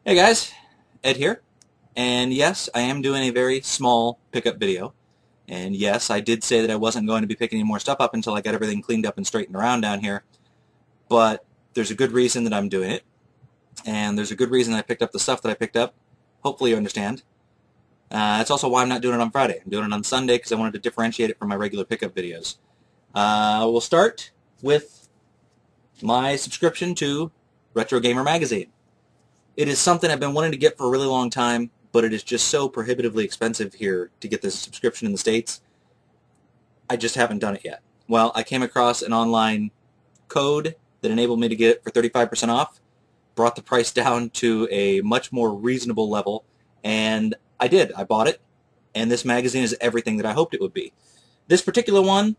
Hey guys, Ed here, and yes, I am doing a very small pickup video, and yes, I did say that I wasn't going to be picking any more stuff up until I got everything cleaned up and straightened around down here, but there's a good reason that I'm doing it, and there's a good reason I picked up the stuff that I picked up. Hopefully you understand. That's also why I'm not doing it on Friday. I'm doing it on Sunday because I wanted to differentiate it from my regular pickup videos. We'll start with my subscription to Retro Gamer Magazine. It is something I've been wanting to get for a really long time, but it is just so prohibitively expensive here to get this subscription in the States. I just haven't done it yet. Well, I came across an online code that enabled me to get it for 35% off, brought the price down to a much more reasonable level, and I did. I bought it, and this magazine is everything that I hoped it would be. This particular one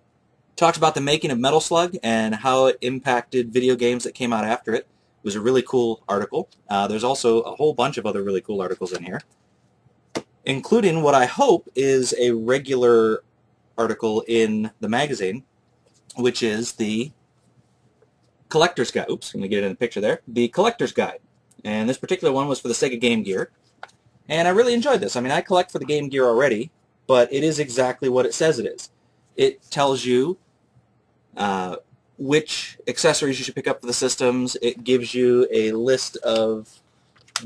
talks about the making of Metal Slug and how it impacted video games that came out after it. It was a really cool article. There's also a whole bunch of other really cool articles in here, including what I hope is a regular article in the magazine, which is the Collector's Guide. Oops, let me get it in the picture there. The Collector's Guide. And this particular one was for the Sega Game Gear. And I really enjoyed this. I mean, I collect for the Game Gear already, but it is exactly what it says it is. It tells you which accessories you should pick up for the systems. It gives you a list of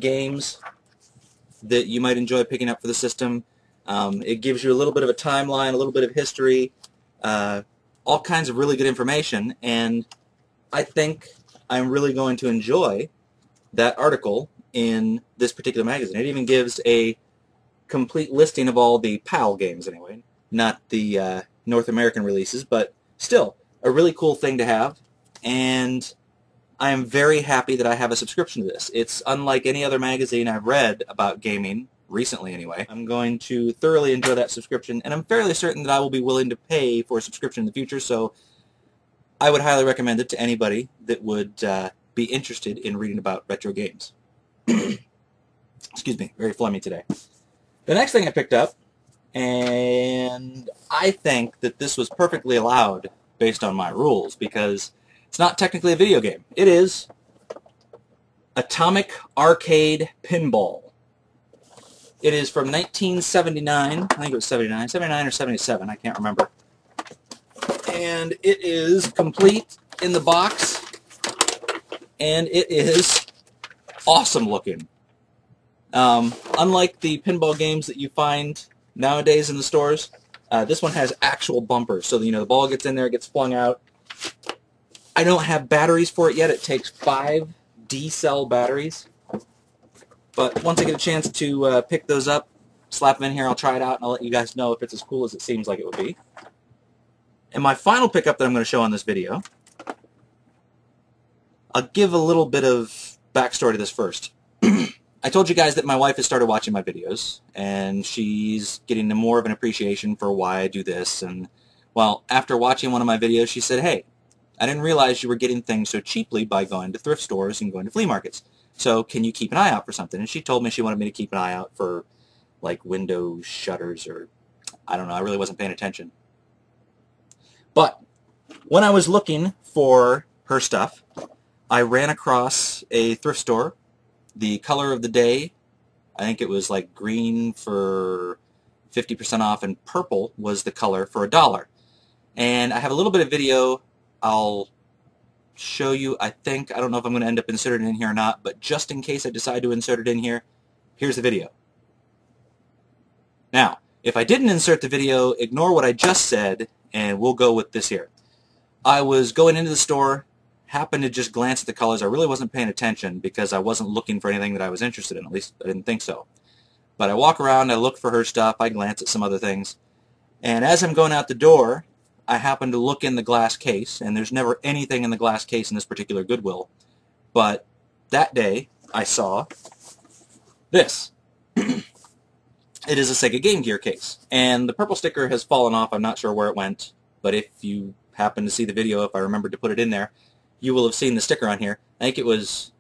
games that you might enjoy picking up for the system. It gives you a little bit of a timeline, a little bit of history, all kinds of really good information, and I think I'm really going to enjoy that article in this particular magazine. It even gives a complete listing of all the PAL games anyway, not the North American releases, but still a really cool thing to have, and I am very happy that I have a subscription to this. It's unlike any other magazine I've read about gaming, recently anyway. I'm going to thoroughly enjoy that subscription, and I'm fairly certain that I will be willing to pay for a subscription in the future, so I would highly recommend it to anybody that would be interested in reading about retro games. Excuse me, very phlegmy today. The next thing I picked up, and I think that this was perfectly allowed based on my rules, because it's not technically a video game. It is Atomic Arcade Pinball. It is from 1979. I think it was 79 or 77. I can't remember. And it is complete in the box, and it is awesome looking. Unlike the pinball games that you find nowadays in the stores, this one has actual bumpers, so the ball gets in there, it gets flung out. I don't have batteries for it yet. It takes 5 D-cell batteries. But once I get a chance to pick those up, slap them in here, I'll try it out, and I'll let you guys know if it's as cool as it seems like it would be. And my final pickup that I'm going to show on this video, I'll give a little bit of backstory to this first. I told you guys that my wife has started watching my videos, and she's getting more of an appreciation for why I do this. And, well, after watching one of my videos, she said, "Hey, I didn't realize you were getting things so cheaply by going to thrift stores and going to flea markets. So can you keep an eye out for something?" And she told me she wanted me to keep an eye out for, like, window shutters or, I don't know, I really wasn't paying attention. But when I was looking for her stuff, I ran across a thrift store. The color of the day, I think it was like green for 50% off, and purple was the color for $1. And I have a little bit of video I'll show you, I think. I don't know if I'm going to end up inserting it in here or not, but just in case I decide to insert it in here, here's the video. Now, if I didn't insert the video, ignore what I just said, and we'll go with this here. I was going into the store, happened to just glance at the colors. I really wasn't paying attention because I wasn't looking for anything that I was interested in. At least I didn't think so. But I walk around, I look for her stuff, I glance at some other things. And as I'm going out the door, I happen to look in the glass case, and there's never anything in the glass case in this particular Goodwill. But that day, I saw this. It is a Sega Game Gear case. And the purple sticker has fallen off. I'm not sure where it went. But if you happen to see the video, if I remembered to put it in there, you will have seen the sticker on here. I think it was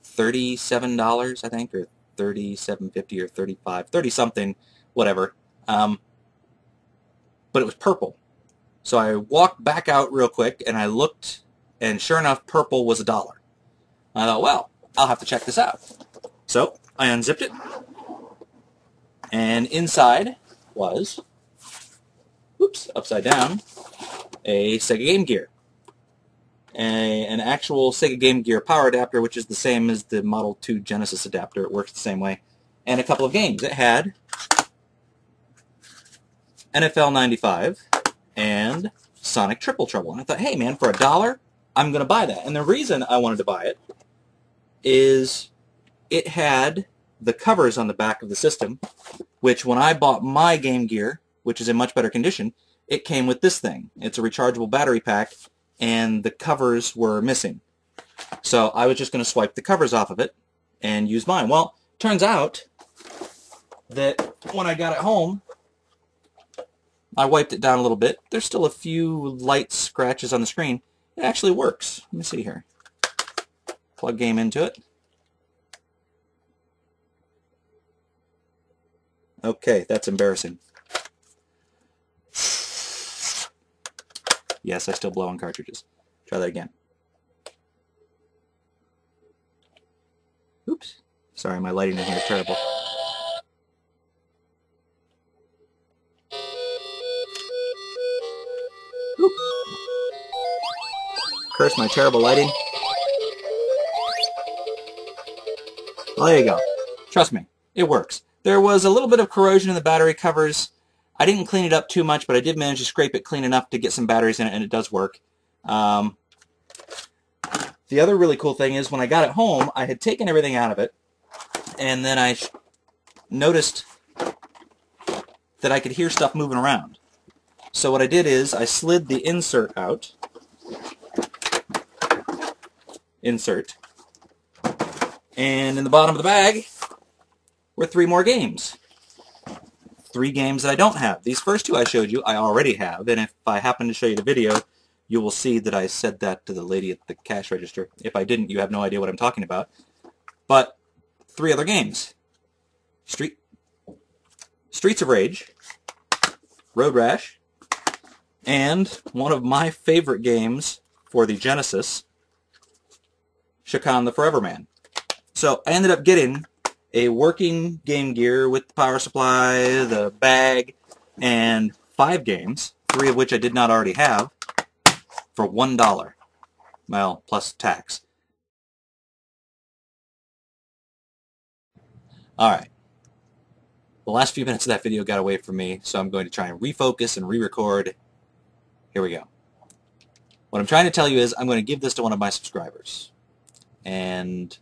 $37, I think, or $37.50 or $35, 30-something, whatever. But it was purple. So I walked back out real quick, and I looked, and sure enough, purple was $1. I thought, well, I'll have to check this out. So I unzipped it, and inside was, oops, upside down, a Sega Game Gear. An actual Sega Game Gear power adapter, which is the same as the Model 2 Genesis adapter. It works the same way. And a couple of games. It had NFL 95 and Sonic Triple Trouble. And I thought, hey man, for $1, I'm going to buy that. And the reason I wanted to buy it is it had the covers on the back of the system, which when I bought my Game Gear, which is in much better condition, it came with this thing. It's a rechargeable battery pack, and the covers were missing. So I was just going to swipe the covers off of it and use mine. Well, turns out that when I got it home, I wiped it down a little bit. There's still a few light scratches on the screen. It actually works. Let me see here. Plug game into it. Okay, that's embarrassing. Yes, I still blow on cartridges. Try that again. Oops. Sorry, my lighting in here is terrible. Oop. Curse my terrible lighting. Well, there you go. Trust me, it works. There was a little bit of corrosion in the battery covers. I didn't clean it up too much, but I did manage to scrape it clean enough to get some batteries in it, and it does work. The other really cool thing is when I got it home, I had taken everything out of it, and then I noticed that I could hear stuff moving around. So what I did is I slid the insert out. Insert. And in the bottom of the bag were 3 more games. 3 games that I don't have. These first 2 I showed you, I already have, and if I happen to show you the video, you will see that I said that to the lady at the cash register. If I didn't, you have no idea what I'm talking about. But 3 other games. Streets of Rage, Road Rash, and one of my favorite games for the Genesis, Shakan the Forever Man. So I ended up getting a working Game Gear with the power supply, the bag, and 5 games, 3 of which I did not already have, for $1. Well, plus tax. Alright. The last few minutes of that video got away from me, so I'm going to try and refocus and re-record. Here we go. What I'm trying to tell you is I'm going to give this to one of my subscribers. And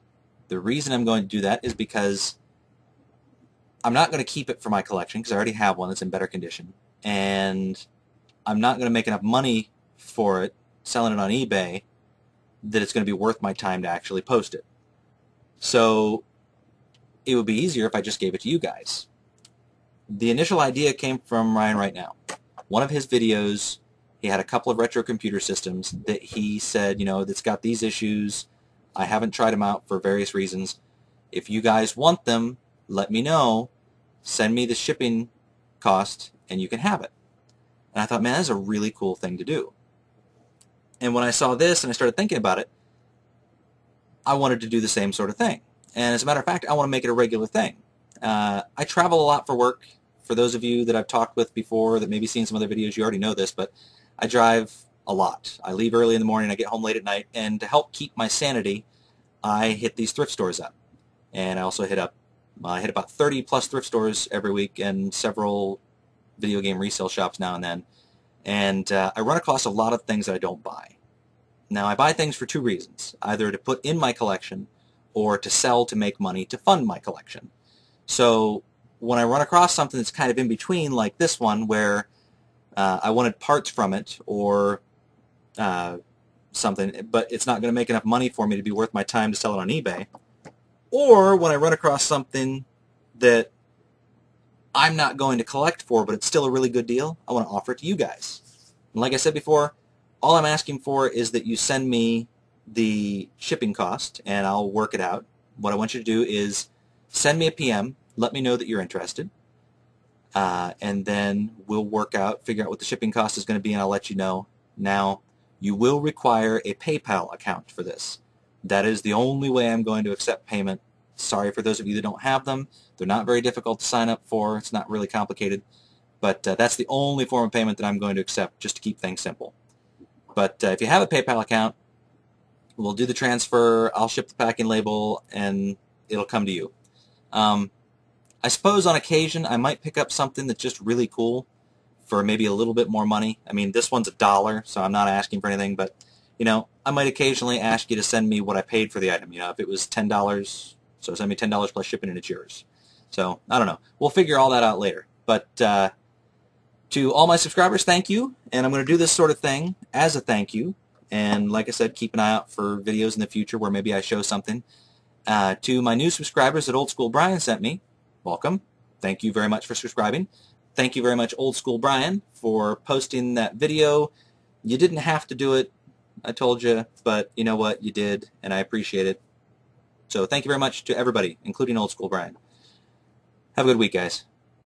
the reason I'm going to do that is because I'm not going to keep it for my collection because I already have one that's in better condition. And I'm not going to make enough money for it, selling it on eBay, that it's going to be worth my time to actually post it. So it would be easier if I just gave it to you guys. The initial idea came from Ryan right now. One of his videos, he had a couple of retro computer systems that he said, you know, that's got these issues. I haven't tried them out for various reasons. If you guys want them, let me know. Send me the shipping cost, and you can have it. And I thought, man, that's a really cool thing to do. And when I saw this and I started thinking about it, I wanted to do the same sort of thing. And as a matter of fact, I want to make it a regular thing. I travel a lot for work. For those of you that I've talked with before that maybe seen some other videos, you already know this, but I drive a lot. I leave early in the morning, I get home late at night, and to help keep my sanity, I hit these thrift stores up. And I also hit about 30 plus thrift stores every week and several video game resale shops now and then. And I run across a lot of things that I don't buy. Now, I buy things for 2 reasons, either to put in my collection or to sell to make money to fund my collection. So when I run across something that's kind of in between, like this one, where I wanted parts from it or something, but it's not going to make enough money for me to be worth my time to sell it on eBay, or when I run across something that I'm not going to collect for, but it's still a really good deal, I want to offer it to you guys. And like I said before, all I'm asking for is that you send me the shipping cost, and I'll work it out. What I want you to do is send me a PM, let me know that you're interested, and then we'll figure out what the shipping cost is going to be, and I'll let you know. Now, you will require a PayPal account for this. That is the only way I'm going to accept payment Sorry for those of you that don't have them. They're not very difficult to sign up for. It's not really complicated. But that's the only form of payment that I'm going to accept, just to keep things simple. But if you have a PayPal account, we'll do the transfer, I'll ship the packing label, and it'll come to you. I suppose on occasion I might pick up something that's just really cool for maybe a little bit more money. I mean, this one's $1, so I'm not asking for anything, but, you know, I might occasionally ask you to send me what I paid for the item. You know, if it was $10, so send me $10 plus shipping and it's yours. So, I don't know. We'll figure all that out later. But to all my subscribers, thank you, and I'm going to do this sort of thing as a thank you. And like I said, keep an eye out for videos in the future where maybe I show something. To my new subscribers that OldSkoolBrian sent me, welcome. Thank you very much for subscribing. Thank you very much, OldSkoolBrian, for posting that video. You didn't have to do it, I told you, but you know what? You did, and I appreciate it. So thank you very much to everybody, including OldSkoolBrian. Have a good week, guys.